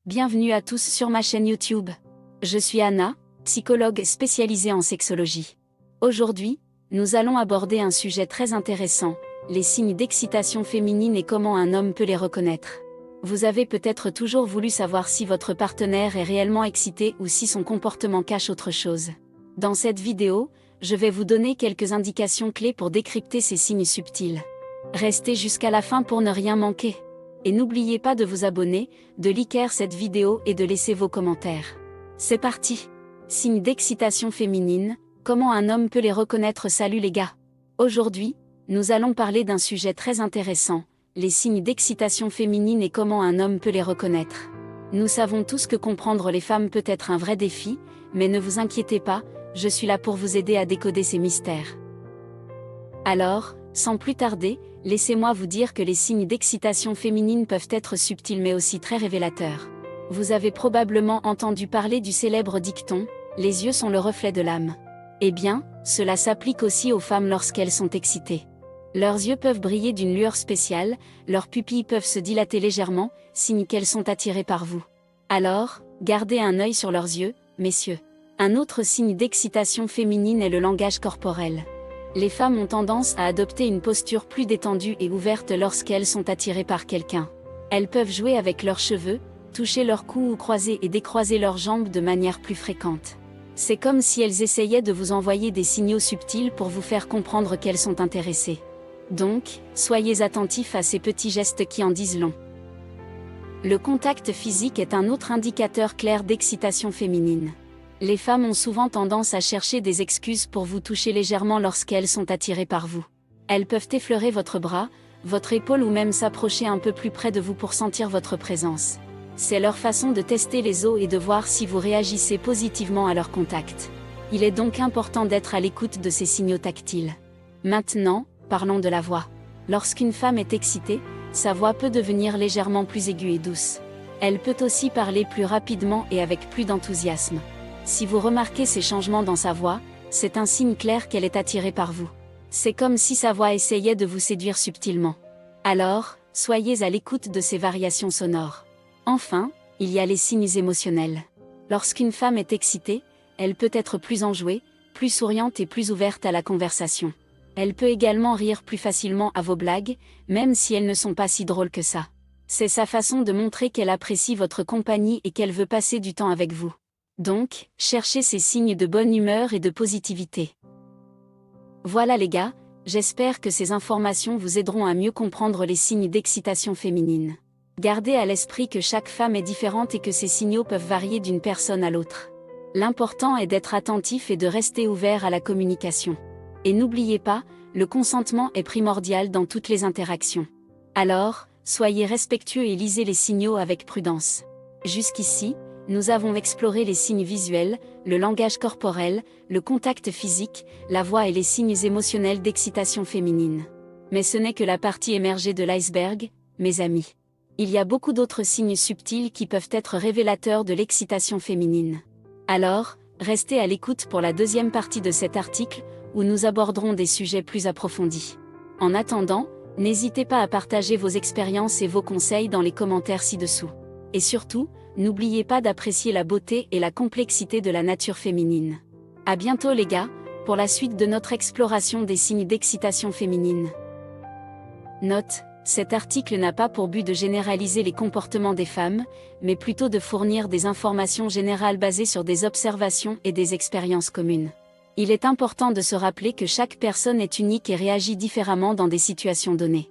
Bienvenue à tous sur ma chaîne YouTube. Je suis Anna, psychologue spécialisée en sexologie. Aujourd'hui, nous allons aborder un sujet très intéressant, les signes d'excitation féminine et comment un homme peut les reconnaître. Vous avez peut-être toujours voulu savoir si votre partenaire est réellement excité ou si son comportement cache autre chose. Dans cette vidéo, je vais vous donner quelques indications clés pour décrypter ces signes subtils. Restez jusqu'à la fin pour ne rien manquer. Et n'oubliez pas de vous abonner, de liker cette vidéo et de laisser vos commentaires. C'est parti! Signes d'excitation féminine, comment un homme peut les reconnaître? Salut les gars! Aujourd'hui, nous allons parler d'un sujet très intéressant, les signes d'excitation féminine et comment un homme peut les reconnaître. Nous savons tous que comprendre les femmes peut être un vrai défi, mais ne vous inquiétez pas, je suis là pour vous aider à décoder ces mystères. Alors, sans plus tarder, laissez-moi vous dire que les signes d'excitation féminine peuvent être subtils mais aussi très révélateurs. Vous avez probablement entendu parler du célèbre dicton « Les yeux sont le reflet de l'âme ». Eh bien, cela s'applique aussi aux femmes lorsqu'elles sont excitées. Leurs yeux peuvent briller d'une lueur spéciale, leurs pupilles peuvent se dilater légèrement, signe qu'elles sont attirées par vous. Alors, gardez un œil sur leurs yeux, messieurs. Un autre signe d'excitation féminine est le langage corporel. Les femmes ont tendance à adopter une posture plus détendue et ouverte lorsqu'elles sont attirées par quelqu'un. Elles peuvent jouer avec leurs cheveux, toucher leur cou ou croiser et décroiser leurs jambes de manière plus fréquente. C'est comme si elles essayaient de vous envoyer des signaux subtils pour vous faire comprendre qu'elles sont intéressées. Donc, soyez attentifs à ces petits gestes qui en disent long. Le contact physique est un autre indicateur clair d'excitation féminine. Les femmes ont souvent tendance à chercher des excuses pour vous toucher légèrement lorsqu'elles sont attirées par vous. Elles peuvent effleurer votre bras, votre épaule ou même s'approcher un peu plus près de vous pour sentir votre présence. C'est leur façon de tester les os et de voir si vous réagissez positivement à leur contact. Il est donc important d'être à l'écoute de ces signaux tactiles. Maintenant, parlons de la voix. Lorsqu'une femme est excitée, sa voix peut devenir légèrement plus aiguë et douce. Elle peut aussi parler plus rapidement et avec plus d'enthousiasme. Si vous remarquez ces changements dans sa voix, c'est un signe clair qu'elle est attirée par vous. C'est comme si sa voix essayait de vous séduire subtilement. Alors, soyez à l'écoute de ces variations sonores. Enfin, il y a les signes émotionnels. Lorsqu'une femme est excitée, elle peut être plus enjouée, plus souriante et plus ouverte à la conversation. Elle peut également rire plus facilement à vos blagues, même si elles ne sont pas si drôles que ça. C'est sa façon de montrer qu'elle apprécie votre compagnie et qu'elle veut passer du temps avec vous. Donc, cherchez ces signes de bonne humeur et de positivité. Voilà les gars, j'espère que ces informations vous aideront à mieux comprendre les signes d'excitation féminine. Gardez à l'esprit que chaque femme est différente et que ces signaux peuvent varier d'une personne à l'autre. L'important est d'être attentif et de rester ouvert à la communication. Et n'oubliez pas, le consentement est primordial dans toutes les interactions. Alors, soyez respectueux et lisez les signaux avec prudence. Jusqu'ici, nous avons exploré les signes visuels, le langage corporel, le contact physique, la voix et les signes émotionnels d'excitation féminine. Mais ce n'est que la partie émergée de l'iceberg, mes amis. Il y a beaucoup d'autres signes subtils qui peuvent être révélateurs de l'excitation féminine. Alors, restez à l'écoute pour la deuxième partie de cet article, où nous aborderons des sujets plus approfondis. En attendant, n'hésitez pas à partager vos expériences et vos conseils dans les commentaires ci-dessous. Et surtout, n'oubliez pas d'apprécier la beauté et la complexité de la nature féminine. À bientôt les gars, pour la suite de notre exploration des signes d'excitation féminine. Note, cet article n'a pas pour but de généraliser les comportements des femmes, mais plutôt de fournir des informations générales basées sur des observations et des expériences communes. Il est important de se rappeler que chaque personne est unique et réagit différemment dans des situations données.